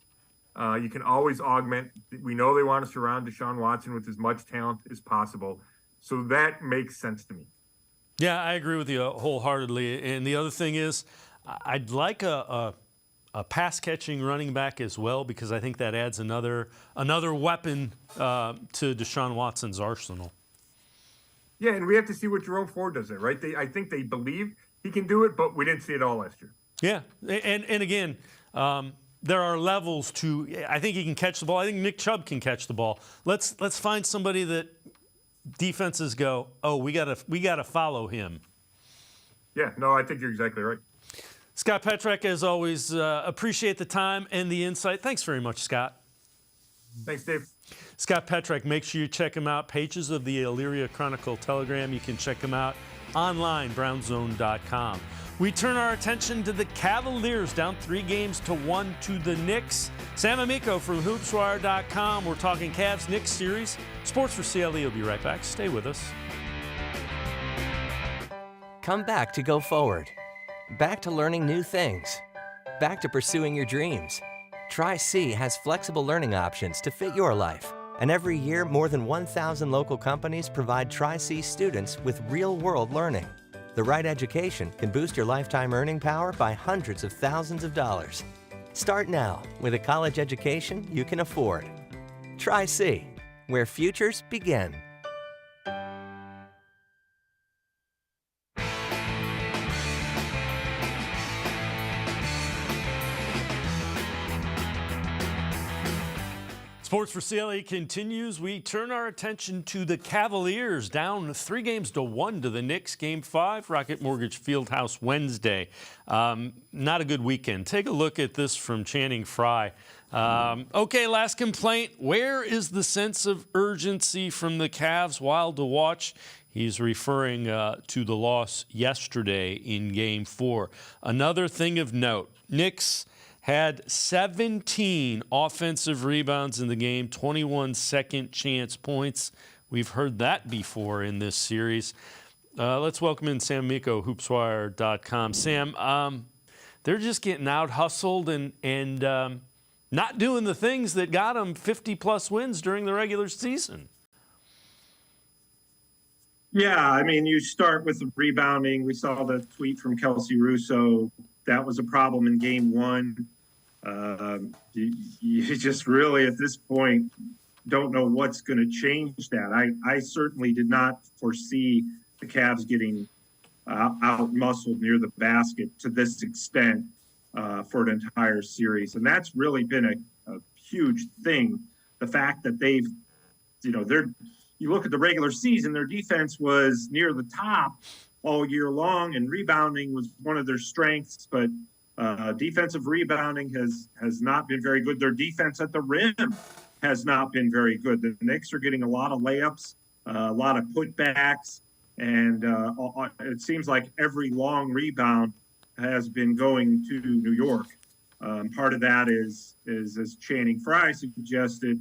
You can always augment. We know they want to surround Deshaun Watson with as much talent as possible. So that makes sense to me. Yeah, I agree with you wholeheartedly. And the other thing is, I'd like a pass-catching running back as well, because I think that adds another weapon to Deshaun Watson's arsenal. Yeah, and we have to see what Jerome Ford does there, right? I think they believe he can do it, but we didn't see it all last year. Yeah, and again, there are levels to. I think he can catch the ball. I think Nick Chubb can catch the ball. Let's find somebody that defenses go, oh, we gotta follow him. Yeah, no, I think you're exactly right. Scott Petrak, as always, appreciate the time and the insight. Thanks very much, Scott. Thanks, Dave. Scott Petrak, make sure you check him out. Pages of the Elyria Chronicle Telegram. You can check him out online, brownzone.com. We turn our attention to the Cavaliers, down 3-1 to the Knicks. Sam Amico from hoopswire.com. We're talking Cavs-Knicks series. Sports4CLE will be right back. Stay with us. Come back to go forward. Back to learning new things. Back to pursuing your dreams. Tri-C has flexible learning options to fit your life. And every year, more than 1,000 local companies provide Tri-C students with real-world learning. The right education can boost your lifetime earning power by hundreds of thousands of dollars. Start now with a college education you can afford. Tri-C, where futures begin. Sports for CLE continues. We turn our attention to the Cavaliers, down 3-1 to the Knicks. Game 5, Rocket Mortgage Fieldhouse Wednesday. Not a good weekend. Take a look at this from Channing Frye. Okay, last complaint. Where is the sense of urgency from the Cavs? Wild to watch. He's referring to the loss yesterday in Game 4. Another thing of note, Knicks had 17 offensive rebounds in the game, 21 second chance points. We've heard that before in this series. Let's welcome in Sam Amico, hoopswire.com. Sam, they're just getting out-hustled and not doing the things that got them 50-plus wins during the regular season. Yeah, I mean, you start with the rebounding. We saw the tweet from Kelsey Russo. That was a problem in Game 1. You just really, at this point, don't know what's going to change that. I certainly did not foresee the Cavs getting out-muscled near the basket to this extent for an entire series. And that's really been a huge thing. The fact that they've, you look at the regular season, their defense was near the top all year long, and rebounding was one of their strengths, but defensive rebounding has not been very good. Their defense at the rim has not been very good. The Knicks are getting a lot of layups, a lot of putbacks, and it seems like every long rebound has been going to New York. Part of that is as Channing Frye suggested,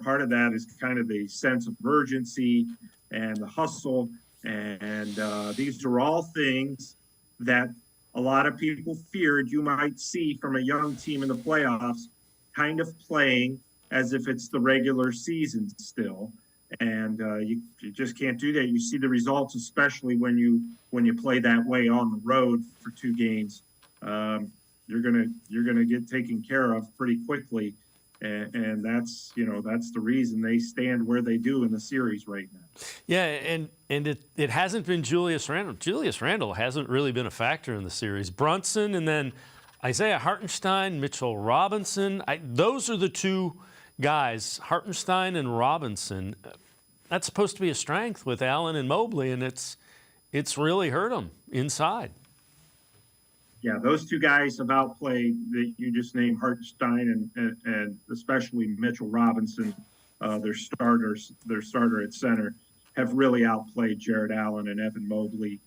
part of that is kind of the sense of urgency and the hustle. And these are all things that a lot of people feared you might see from a young team in the playoffs, kind of playing as if it's the regular season still. And you just can't do that. You see the results, especially when you play that way on the road for 2 games. You're gonna get taken care of pretty quickly. And that's the reason they stand where they do in the series right now. Yeah, and it hasn't been Julius Randle. Julius Randle hasn't really been a factor in the series. Brunson and then Isaiah Hartenstein, Mitchell Robinson. Those are the 2 guys, Hartenstein and Robinson. That's supposed to be a strength with Allen and Mobley, and it's really hurt them inside. Yeah, those 2 guys have outplayed that you just named, Hartenstein and especially Mitchell Robinson, their starter at center, have really outplayed Jared Allen and Evan Mobley.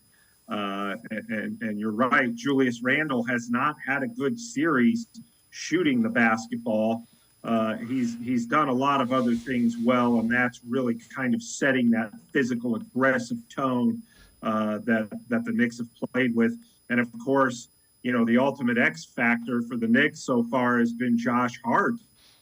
And you're right, Julius Randle has not had a good series shooting the basketball. He's done a lot of other things well, and that's really kind of setting that physical, aggressive tone that the Knicks have played with. And of course, the ultimate X factor for the Knicks so far has been Josh Hart,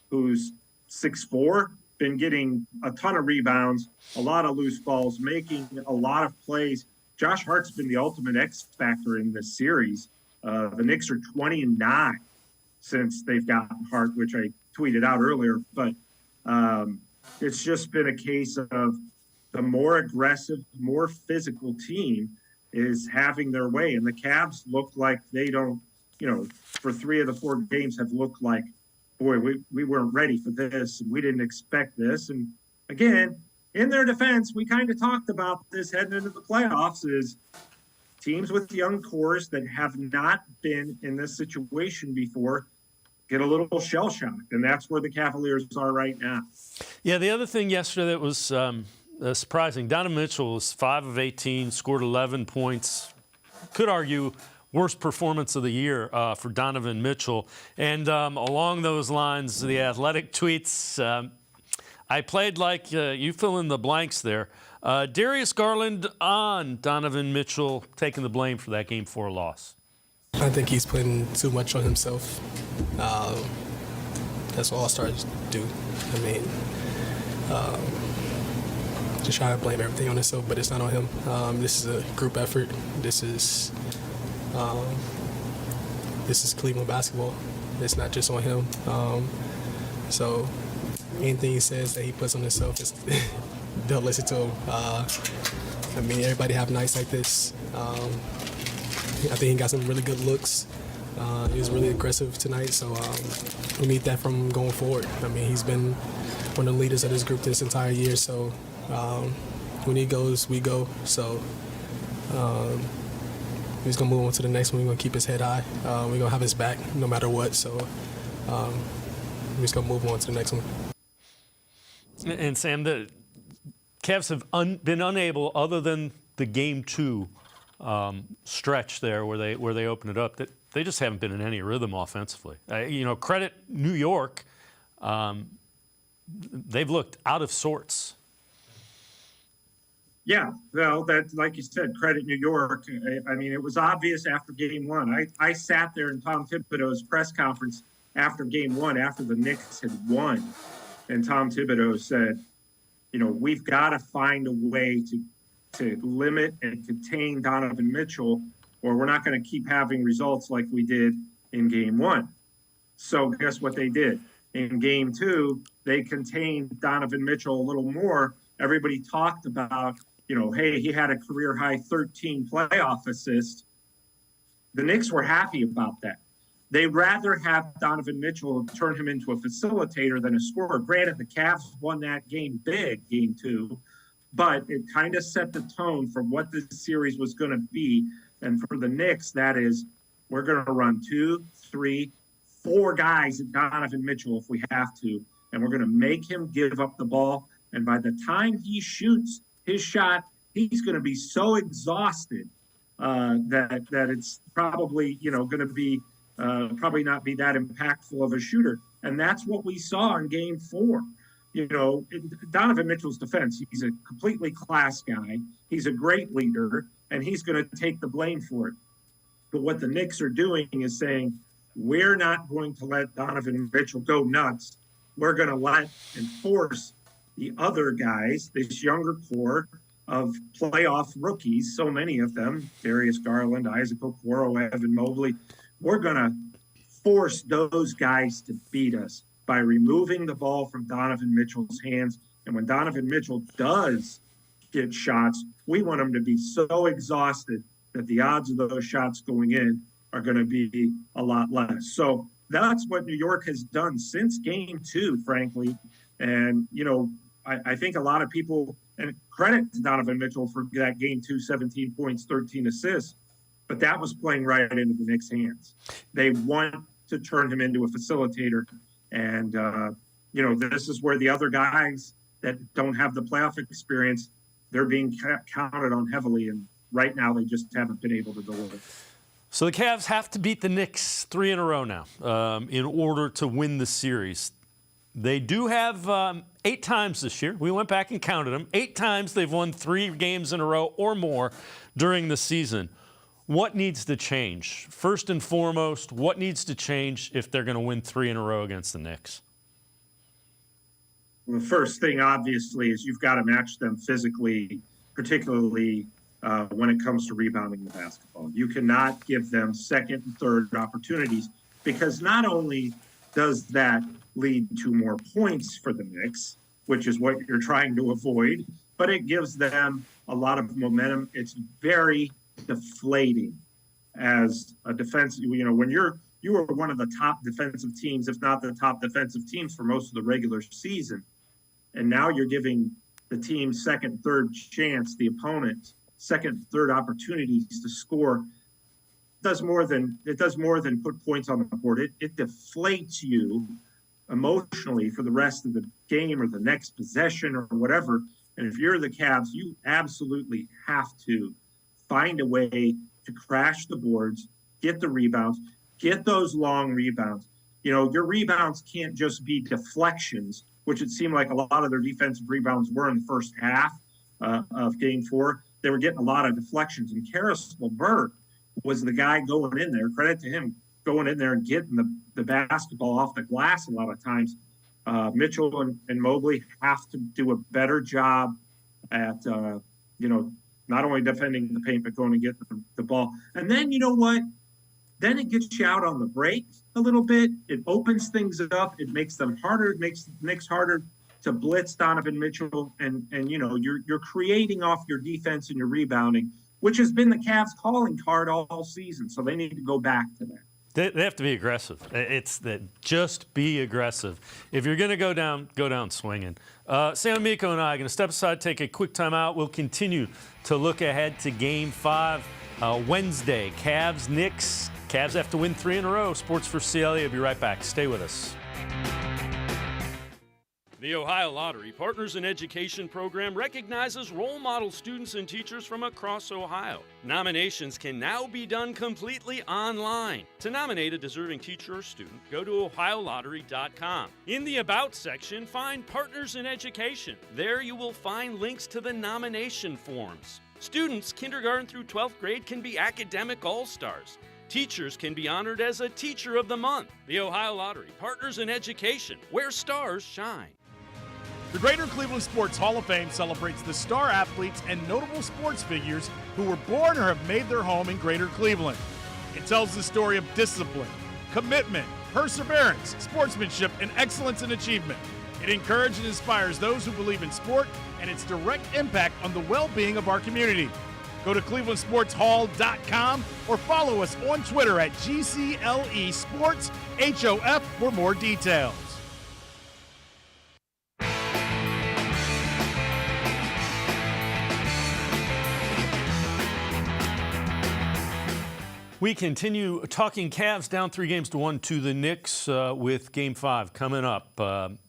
who's 6'4", been getting a ton of rebounds, a lot of loose balls, making a lot of plays. Josh Hart's been the ultimate X factor in this series. The Knicks are 20-9 since they've gotten Hart, which I tweeted out earlier. But it's just been a case of the more aggressive, more physical team is having their way. And the Cavs look like they don't, for 3 of the 4 games have looked like, boy, we weren't ready for this and we didn't expect this. And again, in their defense, we kind of talked about this heading into the playoffs, is teams with young cores that have not been in this situation before get a little shell-shocked. And that's where the Cavaliers are right now. Yeah, the other thing yesterday that was surprising, Donovan Mitchell was 5 of 18, scored 11 points. Could argue worst performance of the year for Donovan Mitchell. And along those lines, the Athletic tweets, I played like you fill in the blanks there. Darius Garland on Donovan Mitchell taking the blame for that Game 4 loss. I think he's putting too much on himself. That's what all-stars do. I mean, just try to blame everything on himself, but it's not on him. This is a group effort. This is Cleveland basketball. It's not just on him. So anything he says that he puts on himself, don't listen to him. I mean, everybody have nights like this. I think he got some really good looks. He was really aggressive tonight, so we need that from him going forward. I mean, he's been one of the leaders of this group this entire year, so when he goes, we go. So he's going to move on to the next one. We're going to keep his head high. We're going to have his back no matter what, so we're just going to move on to the next one. And Sam, the Cavs have been unable, other than the Game 2 stretch there where they open it up, that they just haven't been in any rhythm offensively. Credit New York. They've looked out of sorts. Yeah, well, that, like you said, credit New York. I mean, it was obvious after Game 1. I sat there in Tom Thibodeau's press conference after Game 1, after the Knicks had won, and Tom Thibodeau said, we've got to find a way to limit and contain Donovan Mitchell, or we're not going to keep having results like we did in Game 1. So guess what they did? In Game 2, they contained Donovan Mitchell a little more. Everybody talked about, hey, he had a career-high 13 playoff assists. The Knicks were happy about that. They'd rather have Donovan Mitchell turn him into a facilitator than a scorer. Granted, the Cavs won that game big, Game 2, but it kind of set the tone for what this series was going to be. And for the Knicks, that is, we're going to run 2, 3, 4 guys at Donovan Mitchell if we have to, and we're going to make him give up the ball. And by the time he shoots his shot, he's going to be so exhausted that it's probably, going to be probably not be that impactful of a shooter. And that's what we saw in Game 4. Donovan Mitchell's defense, he's a completely class guy. He's a great leader, and he's going to take the blame for it. But what the Knicks are doing is saying, we're not going to let Donovan Mitchell go nuts. We're going to let and force the other guys, this younger core of playoff rookies, so many of them, Darius Garland, Isaac Okoro, Evan Mobley, we're going to force those guys to beat us by removing the ball from Donovan Mitchell's hands. And when Donovan Mitchell does get shots, we want him to be so exhausted that the odds of those shots going in are going to be a lot less. So that's what New York has done since Game 2, frankly. And, I think a lot of people, and credit to Donovan Mitchell for that Game 2, 17 points, 13 assists, but that was playing right into the Knicks' hands. They want to turn him into a facilitator. And, this is where the other guys that don't have the playoff experience, they're being counted on heavily. And right now they just haven't been able to deliver. So the Cavs have to beat the Knicks 3 in a row now in order to win the series. They do have 8 times this year. We went back and counted them. 8 times they've won 3 games in a row or more during the season. What needs to change? First and foremost, what needs to change if they're going to win 3 in a row against the Knicks? Well, the first thing, obviously, is you've got to match them physically, particularly when it comes to rebounding the basketball. You cannot give them second and third opportunities, because not only does that lead to more points for the Knicks, which is what you're trying to avoid, but it gives them a lot of momentum. It's very deflating as a defense. When you were one of the top defensive teams, if not the top defensive teams for most of the regular season, and now you're giving the team second, third chance, the opponent second, third opportunities to score. It does more than put points on the board. It deflates you emotionally for the rest of the game or the next possession or whatever. And if you're the Cavs, you absolutely have to find a way to crash the boards, get the rebounds, get those long rebounds. Your rebounds can't just be deflections, which it seemed like a lot of their defensive rebounds were in the first half of Game 4. They were getting a lot of deflections. And Karis LeVert was the guy going in there. Credit to him, going in there and getting the basketball off the glass a lot of times. Mitchell and Mobley have to do a better job at, not only defending the paint, but going and getting the ball. And then, you know what? Then it gets you out on the break a little bit. It opens things up. It makes them harder. It makes the Knicks harder to blitz Donovan Mitchell. And you're creating off your defense and your rebounding, which has been the Cavs' calling card all season. So they need to go back to that. They have to be aggressive. It's that just be aggressive. If you're going to go down swinging. Sam Amico and I are going to step aside, take a quick time out. We'll continue to look ahead to Game 5 Wednesday. Cavs-Knicks. Cavs have to win 3 in a row. Sports4CLE. I'll be right back. Stay with us. The Ohio Lottery Partners in Education program recognizes role model students and teachers from across Ohio. Nominations can now be done completely online. To nominate a deserving teacher or student, go to ohiolottery.com. In the About section, find Partners in Education. There you will find links to the nomination forms. Students, kindergarten through 12th grade, can be academic all-stars. Teachers can be honored as a Teacher of the Month. The Ohio Lottery Partners in Education, where stars shine. The Greater Cleveland Sports Hall of Fame celebrates the star athletes and notable sports figures who were born or have made their home in Greater Cleveland. It tells the story of discipline, commitment, perseverance, sportsmanship, and excellence in achievement. It encourages and inspires those who believe in sport and its direct impact on the well-being of our community. Go to clevelandsportshall.com or follow us on Twitter at GCLE Sports HOF for more details. We continue talking Cavs down 3-1 to the Knicks with Game 5 coming up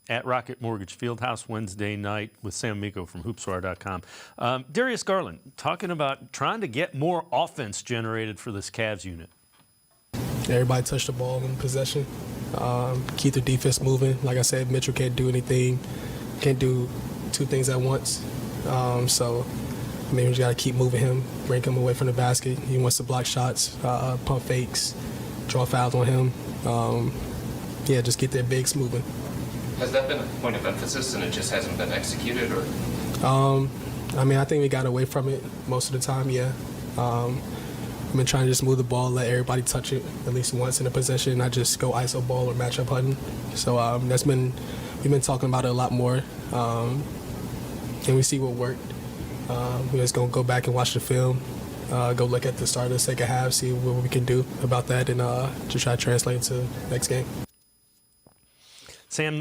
at Rocket Mortgage Fieldhouse Wednesday night with Sam Amico from hoopswire.com. Darius Garland talking about trying to get more offense generated for this Cavs unit. Everybody touch the ball in possession. Keep the defense moving. Like I said, Mitchell can't do anything. Can't do two things at once. We just got to keep moving him, break him away from the basket. He wants to block shots, pump fakes, draw fouls on him. Just get their bigs moving. Has that been a point of emphasis and it just hasn't been executed? Or? I think we got away from it most of the time, yeah. I've been trying to just move the ball, let everybody touch it at least once in a possession, not just go iso ball or matchup hunting. So we've been talking about it a lot more, and we see what worked. We're just going to go back and watch the film, go look at the start of the second half, see what we can do about that, and to try to translate it to next game. Sam,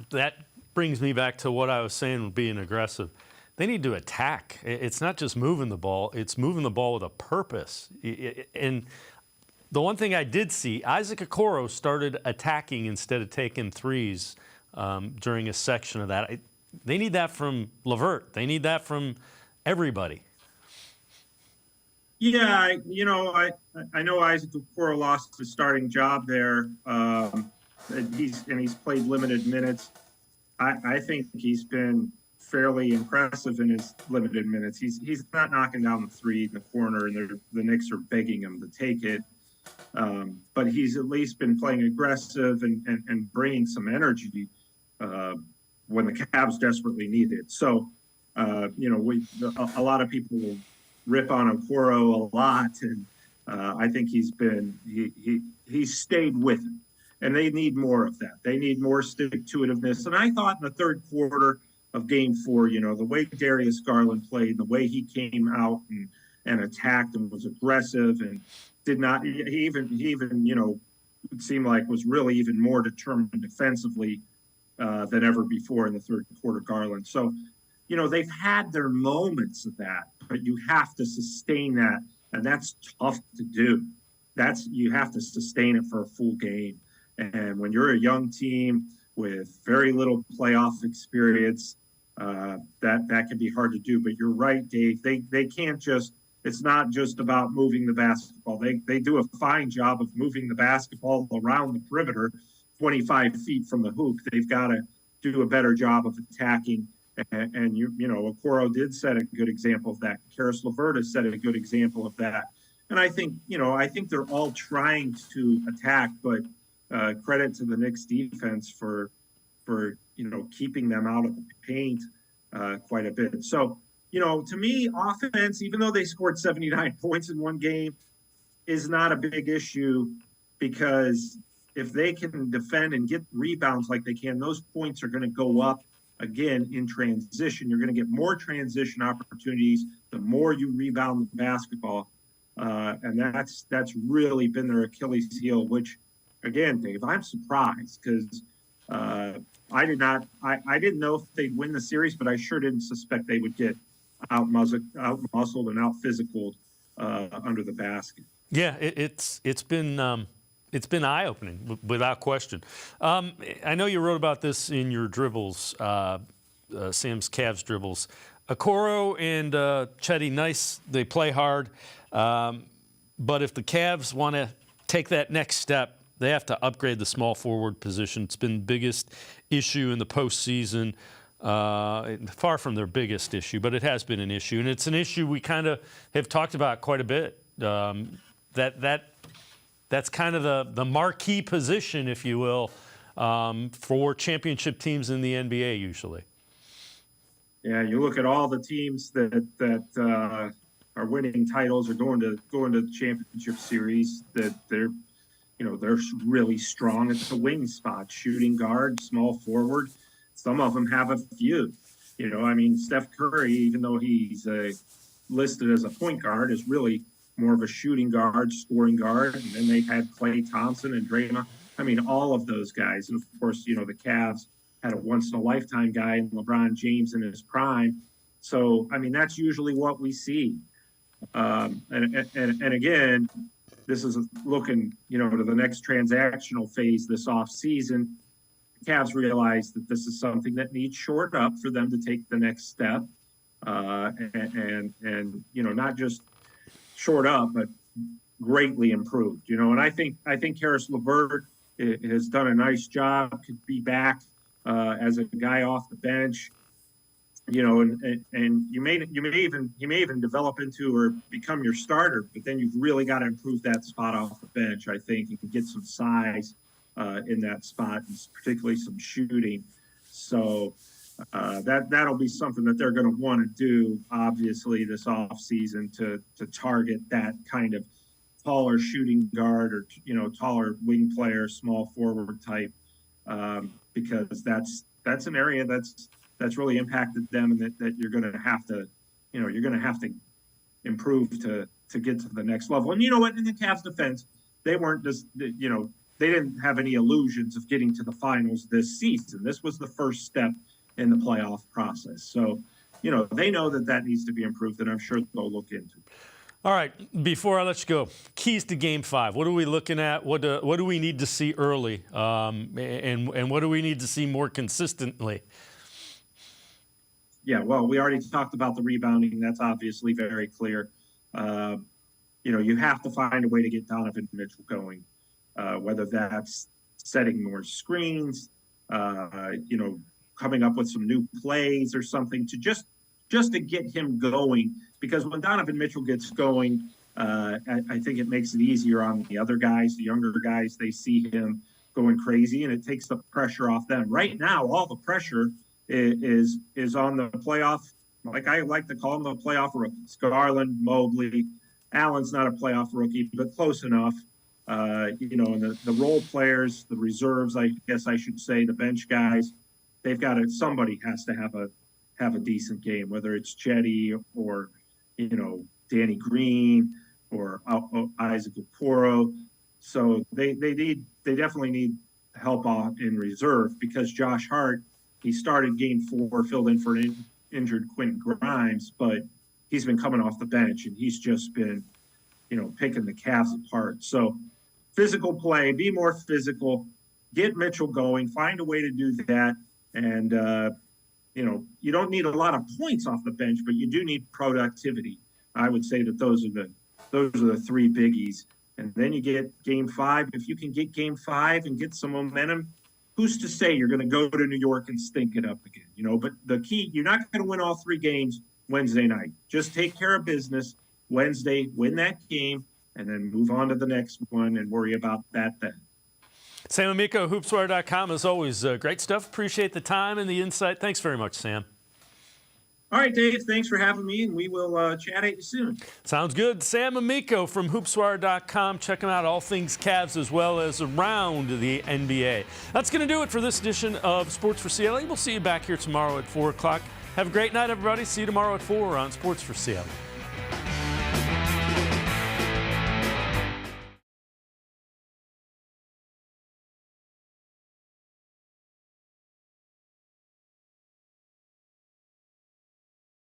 that brings me back to what I was saying with being aggressive. They need to attack. It's not just moving the ball, it's moving the ball with a purpose. And the one thing I did see, Isaac Okoro started attacking instead of taking threes during a section of that. They need that from LeVert. They need that from everybody. Yeah, I know Isaac Okoro lost his starting job there. He's played limited minutes. I think he's been fairly impressive in his limited minutes. He's not knocking down the three in the corner, and the Knicks are begging him to take it. But he's at least been playing aggressive and bringing some energy when the Cavs desperately need it. So, a lot of people rip on Okoro a lot, and I think he's stayed with it. And they need more of that. They need more stick-to-itiveness. And I thought in the third quarter of Game 4, the way Darius Garland played, the way he came out and attacked and was aggressive and did not – he even it seemed like was really even more determined defensively than ever before in the third quarter, Garland. So, they've had their moments of that, but you have to sustain that, and that's tough to do. You have to sustain it for a full game. And when you're a young team with very little playoff experience, that can be hard to do. But you're right, Dave. They can't just – it's not just about moving the basketball. They do a fine job of moving the basketball around the perimeter 25 feet from the hoop. They've got to do a better job of attacking. And Okoro did set a good example of that. Karis LeVert has set a good example of that. And I think they're all trying to attack, but credit to the Knicks defense for keeping them out of the paint quite a bit. So, to me, offense, even though they scored 79 points in one game, is not a big issue, because if they can defend and get rebounds like they can, those points are going to go up again in transition. You're going to get more transition opportunities the more you rebound the basketball. And that's really been their Achilles heel, which, again, Dave, I'm surprised because I didn't know if they'd win the series, but I sure didn't suspect they would get out-muscled and out-physicaled under the basket. Yeah, it's been eye-opening without question. I know you wrote about this in your dribbles, Sam's Cavs dribbles. Okoro and Chetty, nice. They play hard. But if the Cavs want to take that next step, they have to upgrade the small forward position. It's been the biggest issue in the postseason. Far from their biggest issue, but it has been an issue. And it's an issue we kind of have talked about quite a bit. That's kind of the marquee position, if you will, for championship teams in the NBA usually. Yeah, you look at all the teams that are winning titles or going to the championship series, that they're really strong at the wing spot, shooting guard, small forward. Some of them have a few. Steph Curry, even though he's listed as a point guard, is really more of a shooting guard, scoring guard. And then they had Klay Thompson and Draymond. All of those guys. And, of course, the Cavs had a once-in-a-lifetime guy in LeBron James in his prime. So, that's usually what we see. And again, this is looking, to the next transactional phase this offseason. Cavs realize that this is something that needs shored up for them to take the next step, and not just shored up, but greatly improved. And I think Karis LeVert has done a nice job. Could be back as a guy off the bench. And you may even develop into or become your starter, but then you've really got to improve that spot off the bench, I think, and get some size in that spot, and particularly some shooting. So that'll be something that they're going to want to do, obviously, this offseason to target that kind of taller shooting guard or taller wing player, small forward type, because that's an area that's really impacted them, and that you're going to have to improve to get to the next level. And you know what? In the Cavs' defense, they weren't just they didn't have any illusions of getting to the finals this season. This was the first step in the playoff process. So, they know that needs to be improved, and I'm sure they'll look into it. All right, before I let you go, keys to Game 5. What are we looking at? What do we need to see early, and what do we need to see more consistently? Yeah, well, we already talked about the rebounding. That's obviously very clear. You have to find a way to get Donovan Mitchell going, whether that's setting more screens, coming up with some new plays or something to just to get him going. Because when Donovan Mitchell gets going, I think it makes it easier on the other guys, the younger guys. They see him going crazy, and it takes the pressure off them. Right now, all the pressure is on the playoff, like I like to call them, the playoff rookies. Garland, Mobley, Allen's not a playoff rookie, but close enough. And the role players, the reserves, I guess I should say, the bench guys, they've got to. Somebody has to have a decent game, whether it's Chetty or Danny Green or Isaac Okoro. So they definitely need help in reserve, because Josh Hart, he started Game 4, filled in for an injured Quentin Grimes, but he's been coming off the bench, and he's just been, picking the Cavs apart. So physical play, be more physical, get Mitchell going, find a way to do that. And, you don't need a lot of points off the bench, but you do need productivity. I would say that those are the three biggies. And then you get Game 5. If you can get Game 5 and get some momentum, who's to say you're going to go to New York and stink it up again? But the key, you're not going to win all three games Wednesday night. Just take care of business Wednesday, win that game, and then move on to the next one and worry about that then. Sam Amico, hoopswire.com, as always. Great stuff. Appreciate the time and the insight. Thanks very much, Sam. All right, Dave, thanks for having me, and we will chat at you soon. Sounds good. Sam Amico from hoopswire.com. Check him out, all things Cavs as well as around the NBA. That's going to do it for this edition of Sports for CLE. We'll see you back here tomorrow at 4 o'clock. Have a great night, everybody. See you tomorrow at 4 on Sports for CLE.